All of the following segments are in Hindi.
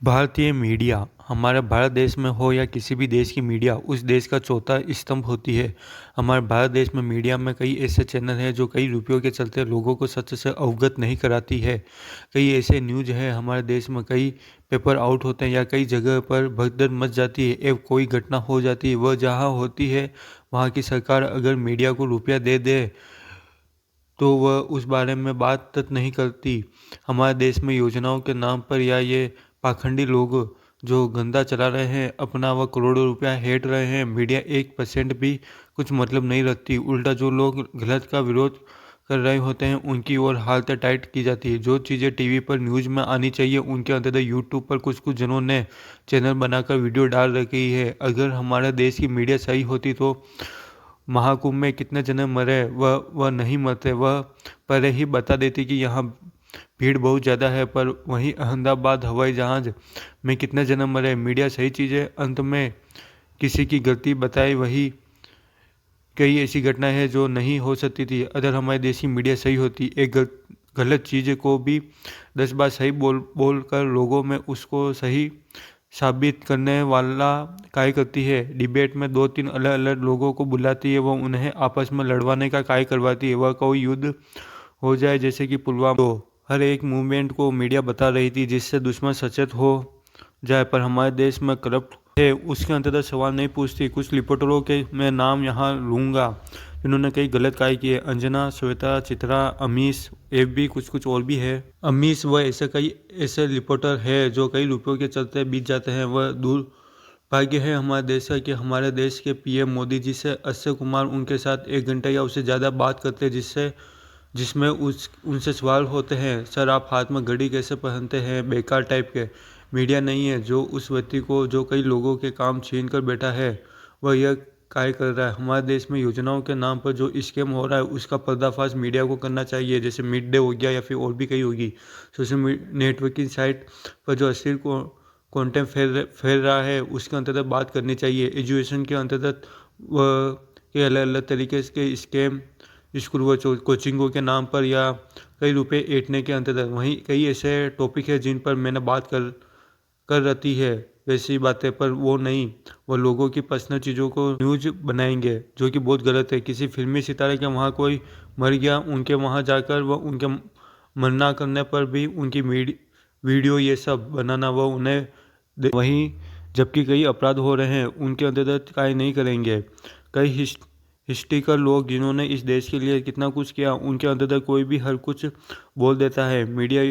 भारतीय मीडिया हमारे भारत देश में हो या किसी भी देश की मीडिया उस देश का चौथा स्तंभ होती है। हमारे भारत देश में मीडिया में कई ऐसे चैनल हैं जो कई रुपयों के चलते लोगों को सच से अवगत नहीं कराती है। कई ऐसे न्यूज हैं हमारे देश में, कई पेपर आउट होते हैं या कई जगह पर भगदड़ मच जाती है। एक कोई घटना हो जाती है, वह जहाँ होती है वहाँ की सरकार अगर मीडिया को रुपया दे दे तो वह उस बारे में बात तक नहीं करती। हमारे देश में योजनाओं के नाम पर या ये पाखंडी लोग जो गंदा चला रहे हैं, अपना वह करोड़ों रुपया हेट रहे हैं, मीडिया 1% भी कुछ मतलब नहीं रखती। उल्टा जो लोग गलत का विरोध कर रहे होते हैं उनकी ओर हालत टाइट की जाती है। जो चीज़ें टीवी पर न्यूज़ में आनी चाहिए उनके अंतर्गत यूट्यूब पर कुछ कुछ जनों ने चैनल बनाकर वीडियो डाल रखी है। अगर हमारे देश की मीडिया सही होती तो महाकुंभ में कितने जने मरे वह नहीं मरते। वह पहले ही बता देती कि यहाँ भीड़ बहुत ज़्यादा है, पर वहीं अहमदाबाद हवाई जहाज़ में कितने जने मरे। मीडिया सही चीज़ें अंत में किसी की गलती बताए, वही कई ऐसी घटनाएं हैं जो नहीं हो सकती थी अगर हमारे देश की मीडिया सही होती। एक गलत चीज़ को भी 10 बार सही बोल कर लोगों में उसको सही साबित करने वाला कार्य करती है। डिबेट में 2-3 अलग अलग लोगों को बुलाती है, वह उन्हें आपस में लड़वाने का कार्य करवाती है। वह कोई युद्ध हो जाए जैसे कि पुलवामा, तो हर एक मूवमेंट को मीडिया बता रही थी जिससे दुश्मन सचेत हो जाए। पर हमारे देश में करप्ट है उसके अंतर्गत सवाल नहीं पूछती। कुछ रिपोर्टरों के मैं नाम यहाँ लूँगा जिन्होंने कई गलत कार्य किए: अंजना, श्वेता, चित्रा, अमीश, भी कुछ और भी है। अमीश वह कई ऐसे रिपोर्टर है जो कई रुपयों के चलते बीत जाते हैं। वह दुर्भाग्य है हमारे देश का कि हमारे देश के पीएम मोदी जी से अक्षय कुमार उनके साथ 1 घंटे या उससे ज़्यादा बात करते हैं, जिसमें उनसे सवाल होते हैं, सर आप हाथ में घड़ी कैसे पहनते हैं, बेकार टाइप के। मीडिया नहीं है जो उस व्यक्ति को जो कई लोगों के काम छीन कर बैठा है, वह यह कार्य कर रहा है। हमारे देश में योजनाओं के नाम पर जो स्कैम हो रहा है उसका पर्दाफाश मीडिया को करना चाहिए, जैसे मिड डे हो गया या फिर और भी कई होगी। सोशल नेटवर्किंग साइट पर जो अश्लील कंटेंट फैल रहा है उसके अंतर्गत बात करनी चाहिए। एजुकेशन के अंतर्गत वह के अलग अलग तरीके के स्कैम स्कूल व कोचिंगों के नाम पर या कई रुपए ऐंठने के अंतर्गत वहीं कई ऐसे टॉपिक है जिन पर मैंने बात कर कर रखी है वैसी बातें, पर वो नहीं, वो लोगों की पर्सनल चीज़ों को न्यूज बनाएंगे जो कि बहुत गलत है। किसी फिल्मी सितारे के वहाँ कोई मर गया, उनके वहाँ जाकर वह उनके मरना करने पर भी उनकी वीडियो ये सब बनाना, वह उन्हें वहीं जबकि कई अपराध हो रहे हैं उनके अंतर्गत कार्य नहीं करेंगे। कई हिस्ट्रिकल लोग जिन्होंने इस देश के लिए कितना कुछ किया उनके अंतर्गत कोई भी हर कुछ बोल देता है। मीडिया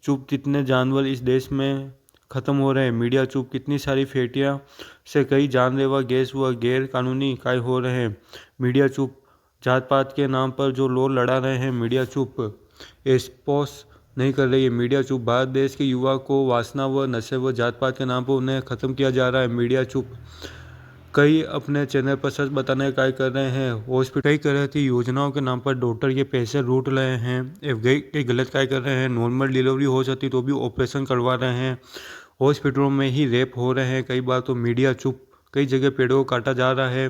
चुप, कितने जानवर इस देश में ख़त्म हो रहे हैं। मीडिया चुप, कितनी सारी फैक्ट्रियाँ से कई जानलेवा गैस व गैर कानूनी कार्य हो रहे हैं। मीडिया चुप, जात पात के नाम पर जो लोग लड़ा रहे हैं, मीडिया चुप, एक्सपोज नहीं कर रही है। मीडिया चुप, भारत देश के युवा को वासना व नशे व जात पात के नाम पर उन्हें ख़त्म किया जा रहा है। मीडिया चुप, कई अपने चैनल पर सच बताने का कार्य कर रहे हैं। हॉस्पिटल कई तरह की योजनाओं के नाम पर डॉक्टर के पैसे लूट रहे हैं, कई गलत कार्य कर रहे हैं। नॉर्मल डिलीवरी हो जाती तो भी ऑपरेशन करवा रहे हैं। हॉस्पिटलों में ही रेप हो रहे हैं कई बार, तो मीडिया चुप। कई जगह पेड़ों को काटा जा रहा है,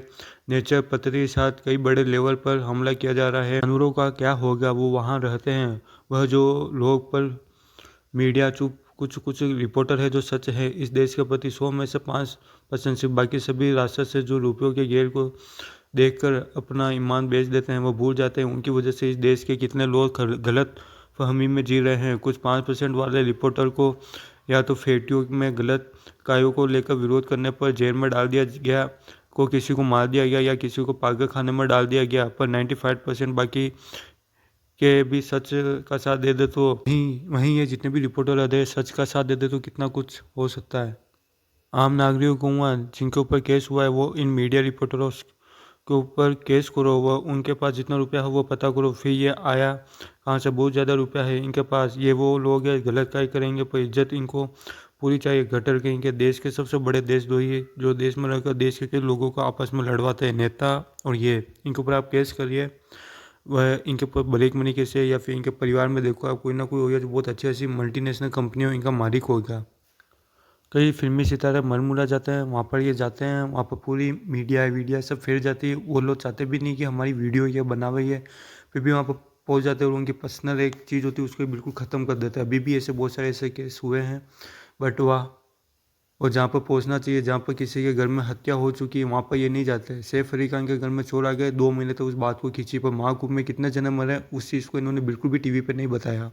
नेचर पत्री के साथ कई बड़े लेवल पर हमला किया जा रहा है। जानवरों का क्या होगा, वो वहाँ रहते हैं। वह जो लोग पर मीडिया चुप, कुछ कुछ रिपोर्टर है जो सच है इस देश के प्रति 100 में से 5% सिर्फ, बाकी सभी राष्ट्र से जो रुपयों के गेर को देखकर अपना ईमान बेच देते हैं, वो भूल जाते हैं उनकी वजह से इस देश के कितने लोग गलत फहमी में जी रहे हैं। कुछ 5% वाले रिपोर्टर को या तो फैक्ट्रियों में गलत कार्यों को लेकर विरोध करने पर जेल में डाल दिया गया, को किसी को मार दिया गया या किसी को पागल खाने में डाल दिया गया, पर 95% बाकी के भी सच का साथ दे दे तो वहीं वहीं ये जितने भी रिपोर्टर रहते सच का साथ दे दे तो कितना कुछ हो सकता है। आम नागरिकों को जिनके ऊपर केस हुआ है वो इन मीडिया रिपोर्टरों के ऊपर केस करो, वह उनके पास जितना रुपया हो वो पता करो, फिर ये आया कहाँ से, बहुत ज़्यादा रुपया है इनके पास, ये वो लोग हैं गलत कार्य करेंगे पर इज्जत इनको पूरी चाहिए। गटर के इनके देश के सबसे बड़े देशद्रोही है जो देश में रहकर देश के लोगों को आपस में लड़वाते हैं, नेता। और ये इनके ऊपर आप केस करिए, वह इनके ऊपर ब्लैक मनी केस है या फिर इनके परिवार में देखो आप कोई ना कोई होगा जो बहुत अच्छी अच्छी मल्टीनेशनल कंपनियों इनका मालिक होगा। कई फिल्मी सितारे मर मुरा जाते हैं, वहाँ पर ये जाते हैं, वहाँ पर पूरी मीडिया सब फैल जाती है। वो लोग चाहते भी नहीं कि हमारी वीडियो ये बनावे है, फिर भी वहाँ पर पहुँच जाते हैं और उनकी पर्सनल एक चीज़ होती है उसको बिल्कुल ख़त्म कर देते हैं। अभी भी ऐसे बहुत सारे ऐसे केस हुए हैं बटवा, और जहाँ पर पहुँचना चाहिए, जहाँ पर किसी के घर में हत्या हो चुकी है, वहाँ पर ये नहीं जाते। सैफ अली खान के घर में चोर आ गए, 2 महीने तक उस बात को खींची, पर महाकुंभ में कितने जने मरे उस चीज़ को इन्होंने बिल्कुल भी टीवी पे नहीं बताया।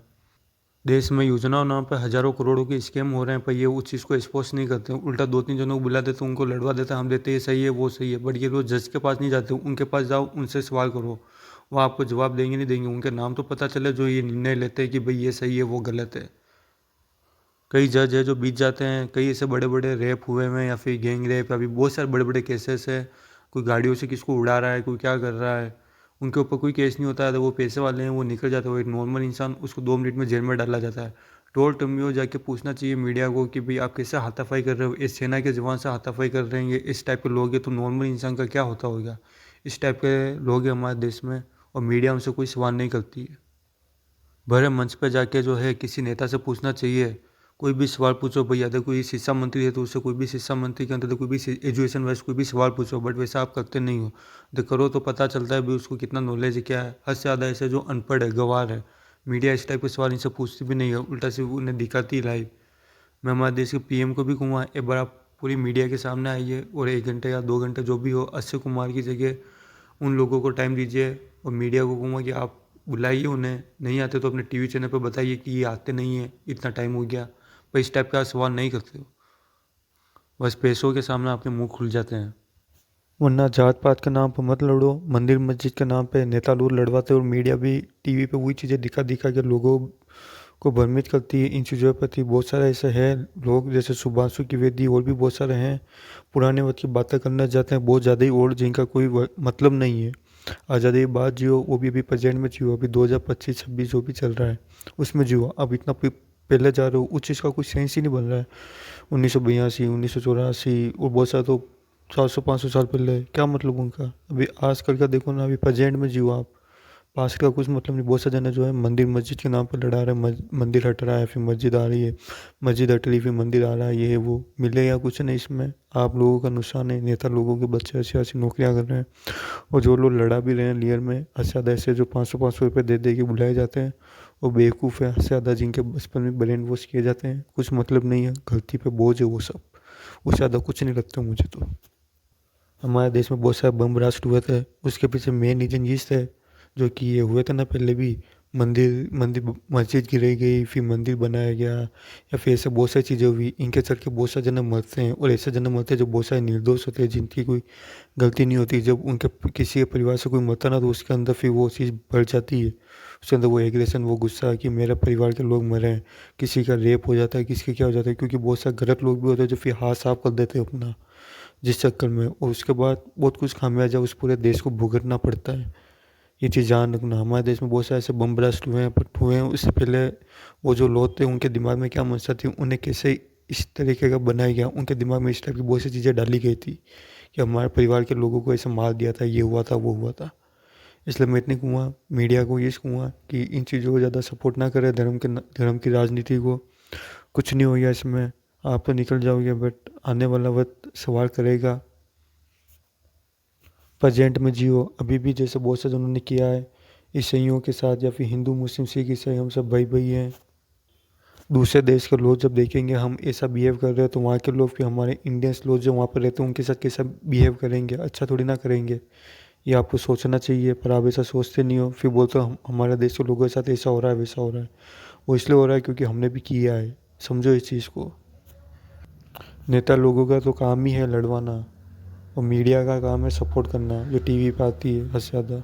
देश में योजनाओं नाम पे हज़ारों करोड़ों के स्कैम हो रहे हैं, पर ये उस चीज़ को एक्सपोज नहीं करते। उल्टा 2-3 जनों को बुला देते, उनको लड़वा देते, हम देते ये सही है वो सही है, बट ये लोग जज के पास नहीं जाते। उनके पास जाओ, उनसे सवाल करो, वो आपको जवाब देंगे नहीं देंगे। उनके नाम तो पता चले जो ये निर्णय लेते हैं कि भाई ये सही है वो गलत है। कई जज है जो बीत जाते हैं, कई ऐसे बड़े बड़े रेप हुए हैं या फिर गैंग रेप, अभी बहुत सारे बड़े बड़े केसेस है। कोई गाड़ियों से किसको उड़ा रहा है, कोई क्या कर रहा है, उनके ऊपर कोई केस नहीं होता है, तो वो पैसे वाले हैं वो निकल जाते हैं। वो एक नॉर्मल इंसान, उसको 2 मिनट में जेल में डाला जाता है। टोल टम्बियों जाके पूछना चाहिए मीडिया को कि भाई आप कैसे हाथापाई कर रहे हो, इस सेना के जवान से हाथापाई कर रहे हैं, ये इस टाइप के लोग हैं, तो नॉर्मल इंसान का क्या होता होगा। इस टाइप के लोग हैं हमारे देश में, और मीडिया उनसे कोई सवाल नहीं करती है। भरे मंच पे जाके जो है किसी नेता से पूछना चाहिए, कोई भी सवाल पूछो भैया, देखो कोई शिक्षा मंत्री है तो उससे कोई भी शिक्षा मंत्री के अंदर कोई भी एजुकेशन वाइज कोई भी सवाल पूछो, बट वैसा आप करते नहीं हो। तो करो तो पता चलता है भाई उसको कितना नॉलेज है, क्या है। हद से ज़्यादा ऐसे जो अनपढ़ है, गंवार है, मीडिया इस टाइप के सवाल इनसे पूछती भी नहीं है, उल्टा सिर्फ उन्हें दिखाती है लाइव। मैं हमारे देश के पीएम को भी कहूँगा, एक बार आप पूरी मीडिया के सामने आइए और 1 घंटे या 2 घंटे जो भी हो, अक्षय कुमार की जगह उन लोगों को टाइम दीजिए। और मीडिया को कहूँगा कि आप बुलाइए उन्हें, नहीं आते तो अपने टीवी चैनल पर बताइए कि ये आते नहीं है, इतना टाइम हो गया। पर इस टाइप का सवाल नहीं करते हो, बस पैसों के सामने आपके मुंह खुल जाते हैं। वरना जात पात के नाम पर मत लड़ो, मंदिर मस्जिद के नाम पे नेता लोग लड़वाते, और मीडिया भी टीवी पे वही चीज़ें दिखा दिखा के लोगों को भ्रमित करती है इन चीज़ों के प्रति। बहुत सारे ऐसे हैं लोग, जैसे सुभाषु द्विवेदी और भी बहुत सारे हैं, पुराने वक्त की बातें करना चाहते हैं बहुत ज़्यादा ही, और जिनका कोई मतलब नहीं है। आज़ादी के बाद जियो, वो भी अभी प्रेजेंट में जियो, अभी 2025-26 जो भी चल रहा है उसमें जियो। अब इतना पहले जा रहे हो, उस चीज़ का कोई सेंस ही नहीं बन रहा है। 1982, 1984 और बहुत सारा तो 400-500 साल पहले, क्या मतलब उनका। अभी आजकल का देखो ना, अभी प्रेजेंट में जियो आप, पास्ट का कुछ मतलब नहीं। बहुत से जने जो है मंदिर मस्जिद के नाम पर लड़ा रहे हैं, मंदिर हट रहा है फिर मस्जिद आ रही है, मस्जिद हट रही फिर मंदिर आ रहा है, ये है वो, मिलेगा कुछ नहीं इसमें। आप लोगों का नुकसान है, नेता लोगों के बच्चे ऐसी ऐसी नौकरियां कर रहे हैं, और जो लोग लड़ा भी रहे हैं लियर में, अच्छा ऐसे जो 500-500 रुपये दे दे के बुलाए जाते हैं, वो बेवकूफ़ है ज़्यादा, जिनके बचपन में ब्रेन वॉश किए जाते हैं, कुछ मतलब नहीं है, गलती पे बोझ है वो सब, उससे ज़्यादा कुछ नहीं लगता मुझे तो। हमारे देश में बहुत सारे बम ब्लास्ट हुए थे, उसके पीछे मेन रीजन ये थे, जो कि ये हुए थे ना पहले भी, मंदिर मंदिर मस्जिद गिराई गई फिर मंदिर बनाया गया, या फिर ऐसे बहुत सारी चीज़ें हुई, इनके चलते बहुत सारे जने मरते हैं, और ऐसे जने मरते हैं जो बहुत सारे निर्दोष होते हैं, जिनकी कोई गलती नहीं होती। जब उनके किसी के परिवार से कोई मरता ना, तो उसके अंदर फिर वो चीज़ बढ़ जाती है, उसके अंदर वो एग्रेशन, वो गुस्सा कि मेरा परिवार के लोग मरे हैं, किसी का रेप हो जाता है, किसी का क्या हो जाता है, क्योंकि बहुत सारे गलत लोग भी होते हैं जो फिर हाथ साफ कर देते हैं अपना, जिस चक्कर में, और उसके बाद बहुत कुछ खामियाजा उस पूरे देश को भुगतना पड़ता है। ये चीज़ ध्यान रखना। हमारे देश में बहुत सारे ऐसे बम ब्लास्ट हुए हैं, बट हुए हैं उससे पहले वो जो लोग थे उनके दिमाग में क्या मनसा थी, उन्हें कैसे इस तरीके का बनाया गया, उनके दिमाग में इस टाइप की बहुत सी चीज़ें डाली गई थी कि हमारे परिवार के लोगों को ऐसे मार दिया था, ये हुआ था वो हुआ था। इसलिए मैं इतनी कहूँगा, मीडिया को ये कहूँगा कि इन चीज़ों को ज़्यादा सपोर्ट ना करें, धर्म की राजनीति को। कुछ नहीं हो गया इसमें, आप तो निकल जाओगे, बट आने वाला वक्त सवाल करेगा। प्रेजेंट में जियो, अभी भी जैसे बहुत से जनों ने किया है ईसाइयों के साथ, या फिर हिंदू मुस्लिम सिख ईसाई, हम सब भाई भाई हैं। दूसरे देश के लोग जब देखेंगे हम ऐसा बिहेव कर रहे हैं, तो वहाँ के लोग फिर हमारे इंडियंस लोग जो वहाँ पर रहते हैं उनके साथ कैसा बिहेव करेंगे, अच्छा थोड़ी ना करेंगे। ये आपको सोचना चाहिए, पर आप ऐसा सोचते नहीं हो, फिर बोलते हो हमारे देश के लोगों के साथ ऐसा हो रहा है वैसा हो रहा है। वो इसलिए हो रहा है क्योंकि हमने भी किया है, समझो इस चीज़ को। नेता लोगों का तो काम ही है लड़वाना, और मीडिया का काम है सपोर्ट करना, जो टीवी पे आती है हद से ज़्यादा।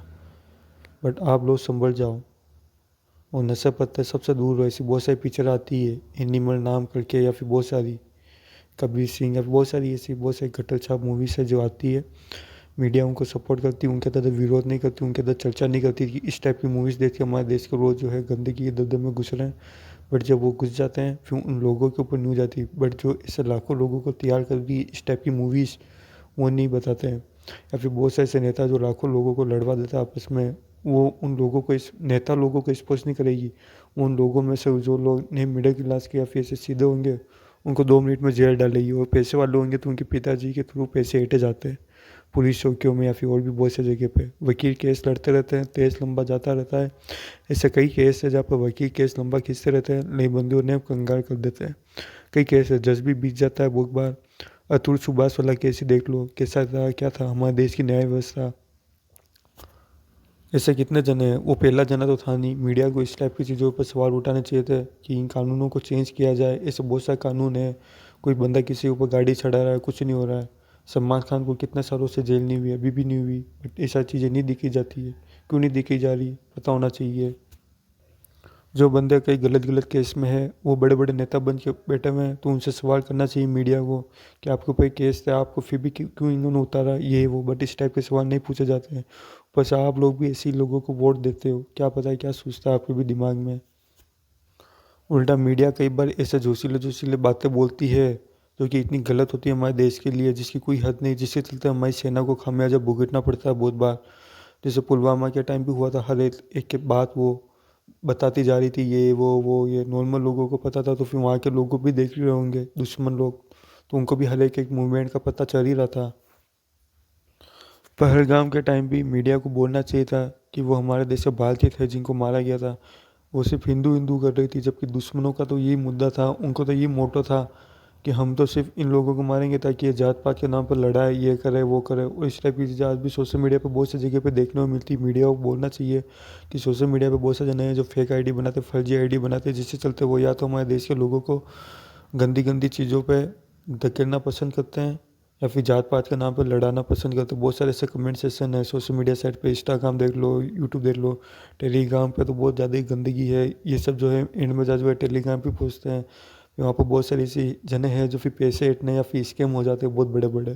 बट आप लोग संभल जाओ, और नशे पत्ते सबसे दूर रहो। ऐसी बहुत सारी पिक्चर आती है एनिमल नाम करके, या फिर बहुत सारी कबीर सिंह, या फिर बहुत सारी ऐसी बहुत सारी कट्टर छाप मूवीज़ है जो आती है। मीडिया उनको सपोर्ट करती है, उनके अंदर विरोध नहीं करती, उनके अंदर चर्चा नहीं करती कि इस टाइप की मूवीज़ देख के हमारे देश के लोग जो है गंदगी के दलदल में घुस रहे हैं। बट जब वो घुस जाते हैं फिर उन लोगों के ऊपर न्यूज आती है, बट जो ऐसे लाखों लोगों को तैयार कर दी इस टाइप की मूवीज़, वो नहीं बताते हैं। या फिर बहुत से ऐसे नेता जो लाखों लोगों को लड़वा देता है आपस में, वो उन लोगों को इस नेता लोगों को स्पोर्ट नहीं करेगी। उन लोगों में से जो लोग नहीं मिडिल क्लास के या फिर ऐसे सीधे होंगे, उनको 2 मिनट में जेल डालेगी, और पैसे वाले होंगे तो उनके पिताजी के थ्रू पैसे ऐंठे जाते हैं, पुलिस चौकियों में या फिर और भी बहुत सी जगह पे वकील केस लड़ते रहते हैं, केस लंबा जाता रहता है। ऐसे कई केस है जहाँ पर वकील केस लंबा खींचते रहते हैं, नई बंदियों ने कंगाल कर देते हैं। कई केस है जज भी बीत जाता है बहुत बार। अतुल सुभाष वाला केस ही देख लो, कैसा था क्या था हमारे देश की न्याय व्यवस्था। ऐसे कितने जने हैं, वो पहला जना तो था नहीं। मीडिया को इस टाइप की चीज़ों पर सवाल उठाने चाहिए थे कि इन कानूनों को चेंज किया जाए। ऐसे बहुत सारे कानून है, कोई बंदा किसी के ऊपर गाड़ी चढ़ा रहा है, कुछ नहीं हो रहा है। सलमान खान को कितने सालों से जेल नहीं हुई, अभी भी नहीं हुई, बट ऐसा चीज़ें नहीं दिखी जाती है। क्यों नहीं दिखी जा रही, पता होना चाहिए। जो बंदे कई गलत गलत केस में है, वो बड़े बड़े नेता बन के बैठे हुए हैं, तो उनसे सवाल करना चाहिए मीडिया को कि आपके ऊपर केस थे, आपको फिर भी क्यों इन्होंने उतारा, ये वो। बट इस टाइप के सवाल नहीं पूछे जाते हैं। बस आप लोग भी ऐसे ही लोगों को वोट देते हो, क्या पता है क्या सोचता है आपके भी दिमाग में। उल्टा मीडिया कई बार ऐसे जोशीले जोशीले बातें बोलती है जो कि इतनी गलत होती है हमारे देश के लिए, जिसकी कोई हद नहीं, जिसके चलते हमारी सेना को खामियाजा भुगतना पड़ता है बहुत बार। जैसे पुलवामा के टाइम भी हुआ था, हर एक एक के बात वो बताती जा रही थी, ये वो ये नॉर्मल लोगों को पता था, तो फिर वहाँ के लोगों को भी देख रहे होंगे दुश्मन लोग, तो उनको भी हर एक मूवमेंट का पता चल ही रहा था। पहलगाम के टाइम भी मीडिया को बोलना चाहिए था कि वो हमारे देश से भारतीय थे जिनको मारा गया था। वो सिर्फ हिंदू हिंदू कर रही थी, जबकि दुश्मनों का तो यही मुद्दा था, उनको तो ये मोटो था कि हम तो सिर्फ इन लोगों को मारेंगे ताकि ये जात पात के नाम पर लड़ाई ये करे वो करे। और इस टाइप की चीज़ें आज भी सोशल मीडिया पर बहुत सी जगह पे देखने को मिलती है। मीडिया को बोलना चाहिए कि सोशल मीडिया पे बहुत से जने हैं जो फेक आईडी बनाते, फर्जी आईडी बनाते, जिससे चलते वो या तो हमारे देश के लोगों को गंदी गंदी चीज़ों पे धकेलना पसंद करते हैं या फिर जात पात के नाम पर लड़ाना पसंद करते हैं। बहुत सारे ऐसे कमेंट सेक्शन है सोशल मीडिया साइट पे, इंस्टाग्राम देख लो, यूट्यूब देख लो, टेलीग्राम पे तो बहुत ज़्यादा ही गंदगी है। ये सब जो है एंड में जो है टेलीग्राम पे पूछते हैं, वहाँ पर बहुत सारी ऐसी जने हैं जो फिर पैसे हटने या फिर स्कैम हो जाते हैं बहुत बड़े बड़े।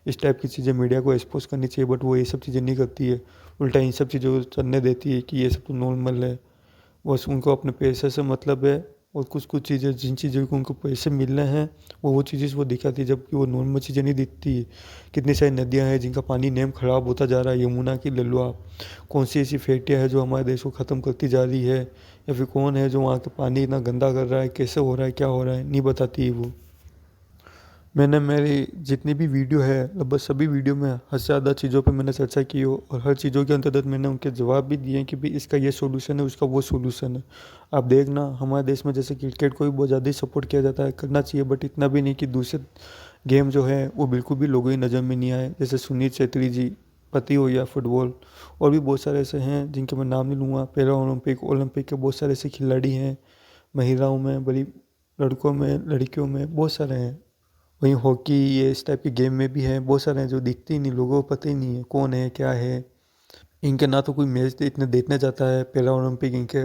इस टाइप की चीज़ें मीडिया को एक्सपोज करनी चाहिए, बट वो ये सब चीज़ें नहीं करती है। उल्टा इन सब चीज़ों को चलने देती है कि ये सब तो नॉर्मल है। बस उनको अपने पैसे से मतलब है, और कुछ कुछ चीज़ें जिन चीज़ों को उनको पैसे मिल रहे हैं वो चीज़ें वो दिखाती है, जबकि वो नॉर्मल चीज़ें नहीं दिखती। कितनी सारी नदियाँ हैं जिनका पानी नेम खराब होता जा रहा है, यमुना की ले लो आप। कौन सी ऐसी फैक्ट्रियाँ हैं जो हमारे देश को ख़त्म करती जा रही है, या फिर कौन है जो वहाँ का पानी इतना गंदा कर रहा है, कैसे हो रहा है, क्या हो रहा है, नहीं बताती है वो। मैंने मेरी जितनी भी वीडियो है लगभग सभी वीडियो में हद से ज़्यादा चीज़ों पे मैंने चर्चा की हो, और हर चीज़ों के अंतर्गत मैंने उनके जवाब भी दिए कि भाई इसका ये सॉल्यूशन है, उसका वो सॉल्यूशन है। आप देखना हमारे देश में जैसे क्रिकेट को भी बहुत ज़्यादा ही सपोर्ट किया जाता है, करना चाहिए, बट इतना भी नहीं कि दूसरे गेम जो है वो बिल्कुल भी लोगों की नज़र में नहीं आए। जैसे सुनील छेत्री जी पति हो या फुटबॉल, और भी बहुत सारे ऐसे हैं जिनके मैं नाम नहीं लूँगा। पैरा ओलंपिक ओलंपिक के बहुत सारे ऐसे खिलाड़ी हैं, महिलाओं में, बड़ी लड़कों में, लड़कियों में बहुत सारे हैं। वहीं हॉकी ये इस टाइप के गेम में भी हैं बहुत सारे हैं जो दिखते ही नहीं, लोगों को पता ही नहीं है कौन है क्या है। इनके ना तो कोई मैच इतने देखने जाता है। पैरा ओलंपिक इनके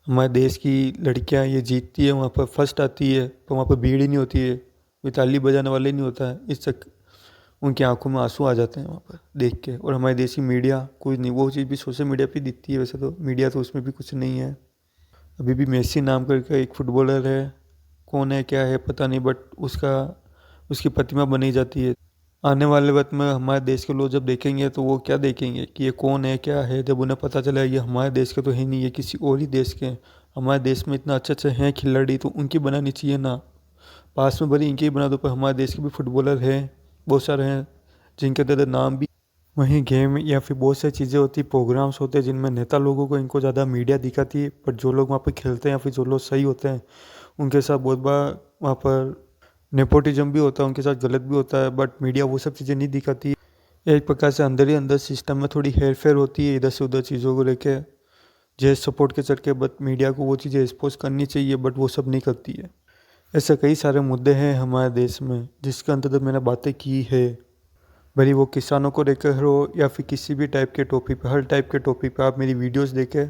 हमारे देश की लड़कियां ये जीतती है, वहाँ पर फर्स्ट आती है, तो वहाँ पर भीड़ ही नहीं होती है, कोई ताली बजाने वाले नहीं होता है। इस चक उनकी आंखों में आंसू आ जाते हैं वहाँ पर देख के। और हमारे देश की मीडिया कुछ नहीं, वो चीज़ भी सोशल मीडिया पे दिखती है। वैसे तो मीडिया तो उसमें भी कुछ नहीं है। अभी भी मेसी नाम करके एक फुटबॉलर है, कौन है क्या है पता नहीं, बट उसका उसकी प्रतिमा बनी जाती है। आने वाले वक्त में हमारे देश के लोग जब देखेंगे तो वो क्या देखेंगे कि ये कौन है क्या है, जब उन्हें पता चला ये हमारे देश के तो है नहीं, ये किसी और ही देश के हैं। हमारे देश में इतना अच्छे अच्छे हैं खिलाड़ी, तो उनकी बनानी चाहिए ना, पास में भले इनके ही बना दो, पर हमारे देश के भी फुटबॉलर हैं बहुत सारे हैं जिनके अंदर नाम भी। वहीं गेम या फिर बहुत सारी चीज़ें होती, प्रोग्राम्स होते हैं जिनमें नेता लोगों को इनको ज़्यादा मीडिया दिखाती है, पर जो लोग वहाँ पर खेलते हैं या फिर जो लोग सही होते हैं उनके साथ बहुत बार वहाँ पर नेपोटिज्म भी होता है, उनके साथ गलत भी होता है, बट मीडिया वो सब चीज़ें नहीं दिखाती। एक प्रकार से अंदर ही अंदर सिस्टम में थोड़ी हेर फेर होती है इधर से उधर चीज़ों को लेके, जैसे सपोर्ट के चल के, बट मीडिया को वो चीज़ें एक्सपोज करनी चाहिए, बट वो सब नहीं करती है। ऐसे कई सारे मुद्दे हैं हमारे देश में जिसके अंतर्गत मैंने बातें की है, भले वो किसानों को लेकर हो या फिर किसी भी टाइप के टॉपिक पे, हर टाइप के टॉपिक पे आप मेरी वीडियोस देखें,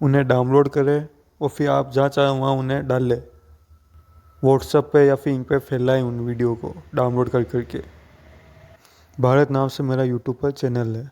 उन्हें डाउनलोड करें और फिर आप जहाँ चाहें वहाँ उन्हें डाल लें, व्हाट्सएप पे या फिर इन पे फैलाएं उन वीडियो को डाउनलोड कर करके। भारत नाम से मेरा यूट्यूब पर चैनल है।